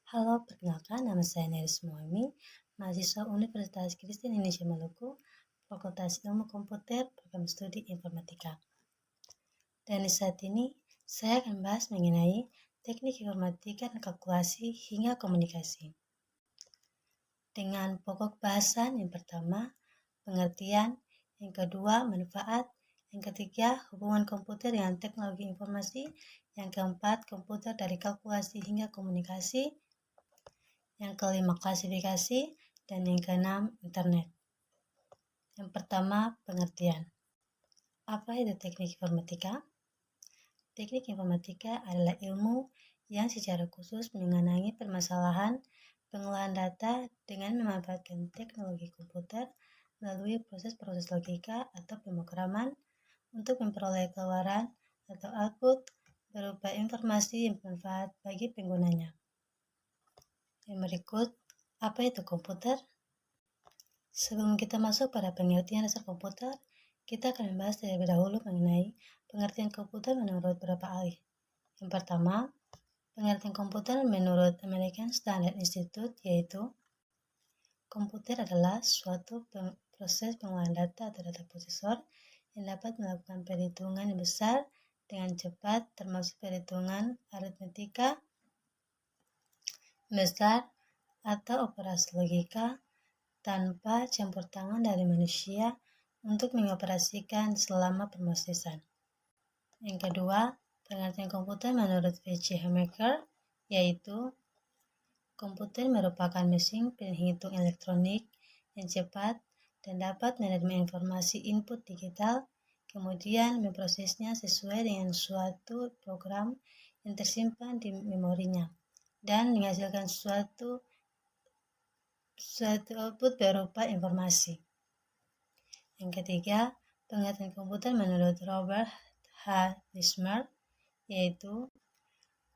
Halo, perkenalkan nama saya Neris Muhaimi, mahasiswa Universitas Kristen Indonesia Maluku, Fakultas Ilmu Komputer, Program Studi Informatika. Dan di saat ini, saya akan bahas mengenai teknik informatika dan kalkulasi hingga komunikasi. Dengan pokok bahasan yang pertama, pengertian, yang kedua, manfaat, yang ketiga, hubungan komputer dengan teknologi informasi, yang keempat, komputer dari kalkulasi hingga komunikasi, yang kelima, klasifikasi, dan yang keenam, internet. Yang pertama, pengertian. Apa itu teknik informatika? Teknik informatika adalah ilmu yang secara khusus mengenai permasalahan pengolahan data dengan memanfaatkan teknologi komputer melalui proses-proses logika atau pemrograman untuk memperoleh keluaran atau output berupa informasi yang bermanfaat bagi penggunanya. Yang berikut, apa itu komputer? Sebelum kita masuk pada pengertian dasar komputer, kita akan membahas terlebih dahulu mengenai pengertian komputer menurut beberapa ahli. Yang pertama, pengertian komputer menurut American Standard Institute yaitu komputer adalah suatu proses pengolahan data atau data prosesor yang dapat melakukan perhitungan yang besar dengan cepat, termasuk perhitungan aritmetika besar atau operasi logika tanpa campur tangan dari manusia untuk mengoperasikan selama pemrosesan. Yang kedua, pengertian komputer menurut V.C. Hammaker yaitu komputer merupakan mesin penghitung elektronik yang cepat dan dapat menerima informasi input digital, kemudian memprosesnya sesuai dengan suatu program yang tersimpan di memorinya, dan menghasilkan suatu output berupa informasi. Yang ketiga, pengertian komputer menurut Robert H. Lismer yaitu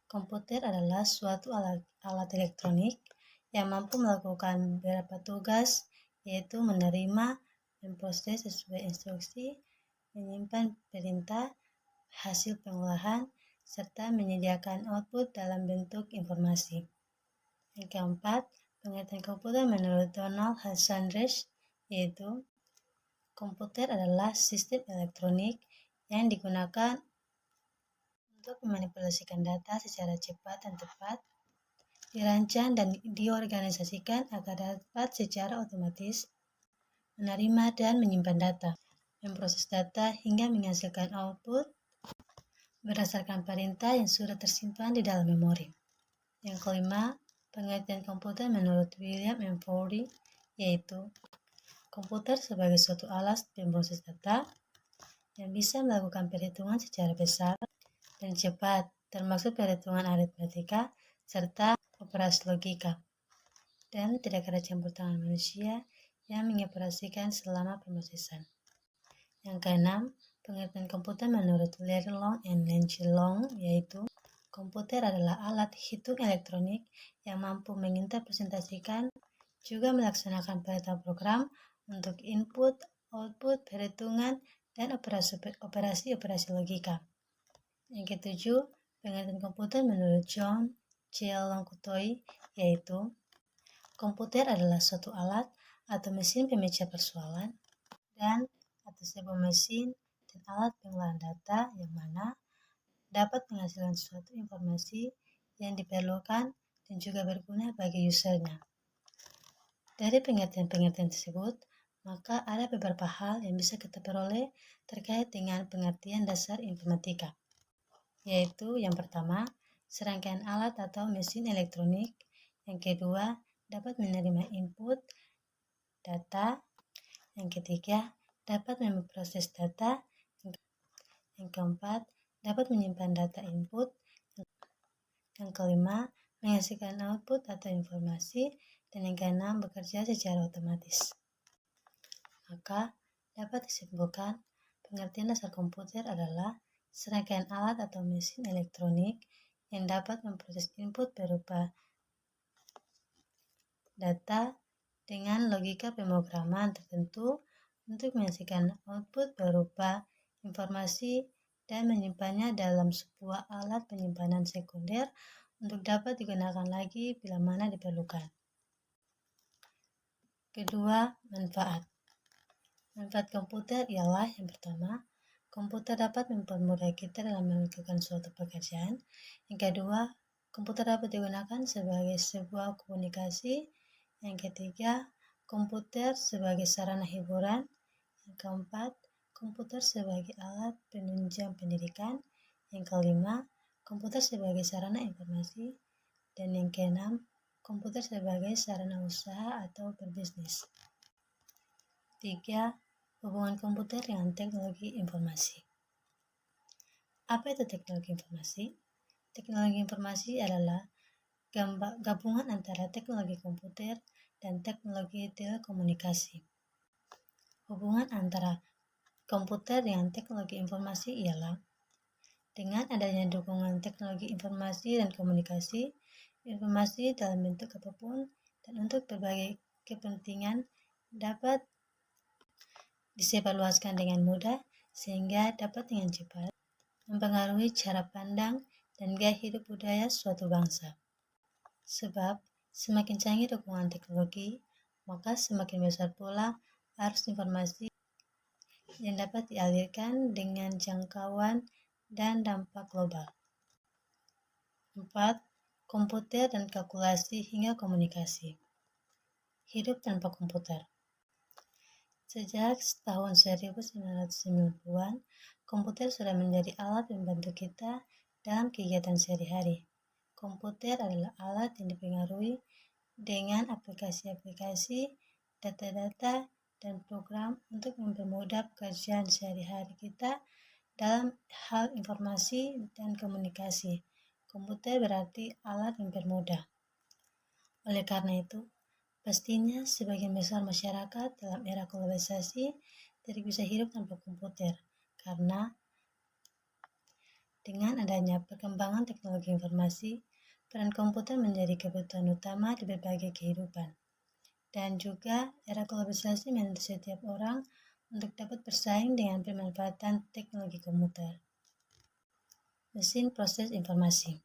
komputer adalah suatu alat elektronik yang mampu melakukan beberapa tugas, yaitu menerima, memproses sesuai instruksi, menyimpan perintah, hasil pengolahan, serta menyediakan output dalam bentuk informasi. Yang keempat, pengertian komputer menurut Donald H. Sanders yaitu komputer adalah sistem elektronik yang digunakan untuk memanipulasikan data secara cepat dan tepat, dirancang dan diorganisasikan agar dapat secara otomatis menerima dan menyimpan data, memproses data hingga menghasilkan output berdasarkan perintah yang sudah tersimpan di dalam memori. Yang kelima, pengertian komputer menurut William M. Fowler yaitu komputer sebagai suatu alat pemproses data yang bisa melakukan perhitungan secara besar dan cepat, termasuk perhitungan aritmetika serta operasi logika, dan tidak ada campur tangan manusia yang mengoperasikan selama pemrosesan. Yang keenam, pengertian komputer menurut Larry Long and Nancy Long yaitu komputer adalah alat hitung elektronik yang mampu menginterpretasikan, juga melaksanakan perintah program untuk input, output, perhitungan, dan operasi logika. Yang ketujuh, pengertian komputer menurut John C. Longkutoy yaitu komputer adalah suatu alat atau mesin pemecah persoalan dan atau sebuah mesin dan alat pengolahan data yang mana dapat menghasilkan suatu informasi yang diperlukan dan juga berguna bagi usernya. Dari pengertian-pengertian tersebut, maka ada beberapa hal yang bisa kita peroleh terkait dengan pengertian dasar informatika, yaitu yang pertama, serangkaian alat atau mesin elektronik. Yang kedua, dapat menerima input data. Yang ketiga, dapat memproses data. Yang keempat, dapat menyimpan data input. Yang kelima, menghasilkan output atau informasi. Dan yang keenam, bekerja secara otomatis. Maka, dapat disimpulkan, pengertian dasar komputer adalah serangkaian alat atau mesin elektronik yang dapat memproses input berupa data dengan logika pemrograman tertentu untuk menghasilkan output berupa informasi dan menyimpannya dalam sebuah alat penyimpanan sekunder untuk dapat digunakan lagi bila mana diperlukan. Kedua, manfaat. Manfaat komputer ialah yang pertama, komputer dapat mempermudah kita dalam melakukan suatu pekerjaan. Yang kedua, komputer dapat digunakan sebagai sebuah komunikasi. Yang ketiga, komputer sebagai sarana hiburan. Yang keempat, komputer sebagai alat penunjang pendidikan. Yang kelima, komputer sebagai sarana informasi. Dan yang keenam, komputer sebagai sarana usaha atau berbisnis. 3. Hubungan komputer dengan teknologi informasi. Apa itu teknologi informasi? Teknologi informasi adalah gabungan antara teknologi komputer dan teknologi telekomunikasi. Hubungan antara komputer dengan teknologi informasi ialah dengan adanya dukungan teknologi informasi dan komunikasi, informasi dalam bentuk apapun dan untuk berbagai kepentingan dapat disebarluaskan dengan mudah sehingga dapat dengan cepat mempengaruhi cara pandang dan gaya hidup budaya suatu bangsa. Sebab semakin canggih dukungan teknologi, maka semakin besar pula arus informasi yang dapat dialirkan dengan jangkauan dan dampak global. 4. Komputer dan kalkulasi hingga komunikasi. Hidup tanpa komputer. Sejak tahun 1990-an, komputer sudah menjadi alat membantu kita dalam kegiatan sehari-hari. Komputer adalah alat yang dipengaruhi dengan aplikasi-aplikasi, data-data, dan program untuk mempermudah pekerjaan sehari-hari kita dalam hal informasi dan komunikasi. Komputer berarti alat yang mempermudah. Oleh karena itu, pastinya sebagian besar masyarakat dalam era globalisasi tidak bisa hidup tanpa komputer, karena dengan adanya perkembangan teknologi informasi, peran komputer menjadi kebutuhan utama di berbagai kehidupan. Dan juga era globalisasi menuntut setiap orang untuk dapat bersaing dengan pemanfaatan teknologi komputer. Mesin proses informasi.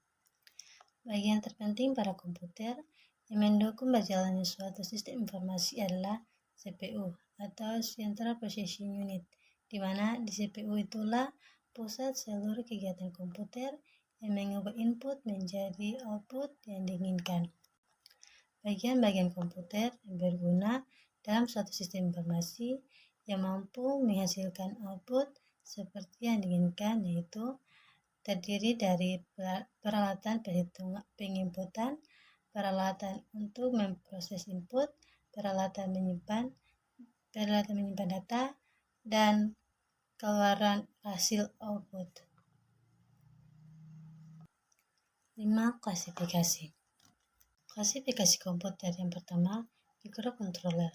Bagian terpenting pada komputer yang mendukung berjalannya suatu sistem informasi adalah CPU atau Central Processing Unit, di mana di CPU itulah pusat seluruh kegiatan komputer yang mengubah input menjadi output yang diinginkan. Bagian-bagian komputer yang berguna dalam suatu sistem informasi yang mampu menghasilkan output seperti yang diinginkan, yaitu terdiri dari peralatan penginputan, peralatan untuk memproses input, peralatan menyimpan data, dan keluaran hasil output. 5. Klasifikasi. Klasifikasi komputer yang pertama, mikrokontroler.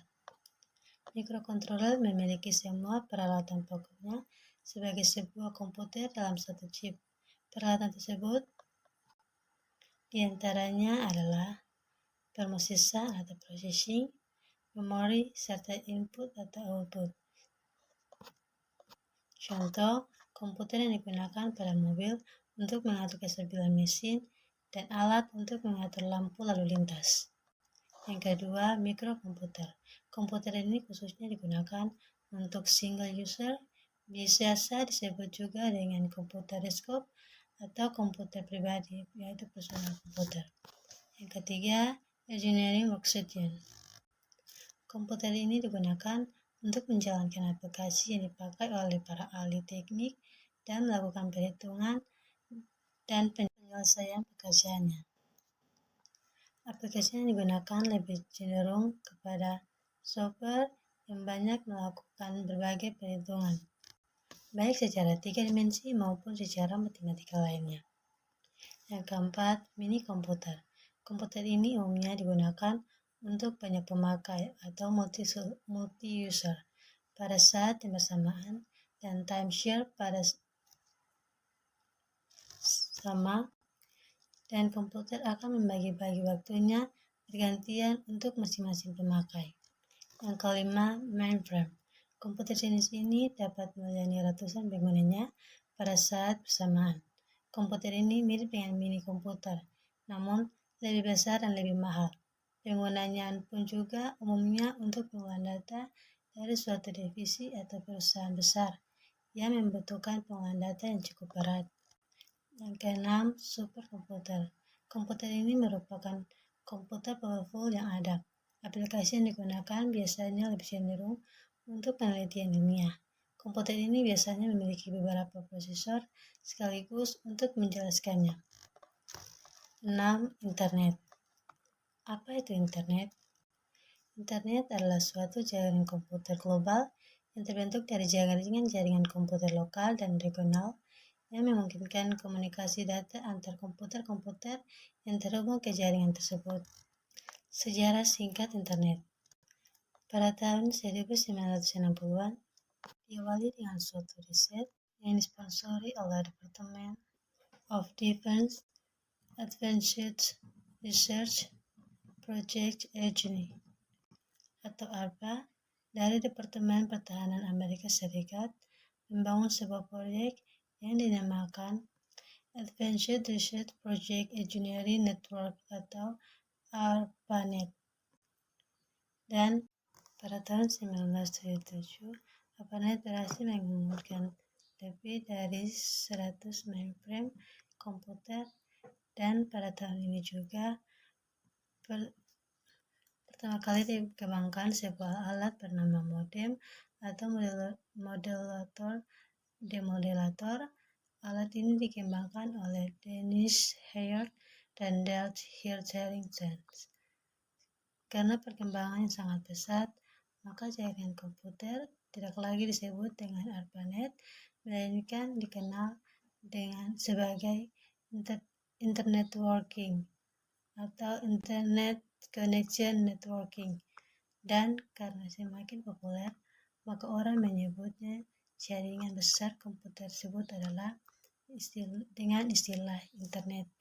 Mikrokontroler memiliki semua peralatan pokoknya sebagai sebuah komputer dalam satu chip. Peralatan tersebut diantaranya adalah permosisan atau processing, memori, serta input atau output. Contoh, komputer yang digunakan pada mobil untuk mengatur kestabilan mesin dan alat untuk mengatur lampu lalu lintas. Yang kedua, mikrokomputer. Komputer ini khususnya digunakan untuk single user, biasa disebut juga dengan komputer desktop atau komputer pribadi, yaitu personal komputer. Yang ketiga, engineering workstation. Komputer ini digunakan untuk menjalankan aplikasi yang dipakai oleh para ahli teknik dan melakukan perhitungan dan penyelesaian pekerjaannya. Aplikasi yang digunakan lebih cenderung kepada software yang banyak melakukan berbagai perhitungan, baik secara 3 dimensi maupun secara matematika lainnya. Yang keempat, mini komputer. Komputer ini umumnya digunakan untuk banyak pemakai atau multi-user pada saat yang bersamaan dan timeshare pada sama, dan komputer akan membagi-bagi waktunya bergantian untuk masing-masing pemakai. Yang kelima, mainframe. Komputer jenis ini dapat melayani ratusan penggunanya pada saat bersamaan. Komputer ini mirip dengan mini komputer, namun lebih besar dan lebih mahal. Penggunanya pun juga umumnya untuk penggunaan data dari suatu divisi atau perusahaan besar yang membutuhkan penggunaan data yang cukup berat. Yang keenam, superkomputer. Komputer ini merupakan komputer powerful yang ada. Aplikasi yang digunakan biasanya lebih cenderung untuk penelitian ilmiah. Komputer ini biasanya memiliki beberapa prosesor sekaligus untuk menjelaskannya. 6. Internet. Apa itu internet? Internet adalah suatu jaringan komputer global yang terbentuk dari jaringan komputer lokal dan regional yang memungkinkan komunikasi data antar komputer-komputer yang terhubung ke jaringan tersebut. Sejarah singkat internet. Pada tahun 1960-an, diawali dengan suatu riset yang disponsori oleh Department of Defense Advanced Research Project Agency atau ARPA dari Departemen Pertahanan Amerika Serikat membangun sebuah proyek yang dinamakan Advanced Research Project Engineering Network atau ARPANET. Dan pada tahun 1977, ARPANET berhasil menggabungkan lebih dari 100 mainframe komputer, dan pada tahun ini juga pertama kali dikembangkan sebuah alat bernama modem atau demodelator. Alat ini dikembangkan oleh Dennis Heyert dan Dale Hirtellington. Karena perkembangan yang sangat pesat, maka jaringan komputer tidak lagi disebut dengan ARPANET, melainkan dikenal sebagai Internet Working atau Internet Connection Networking. Dan karena semakin populer, maka orang menyebutnya jaringan besar komputer tersebut adalah dengan istilah internet.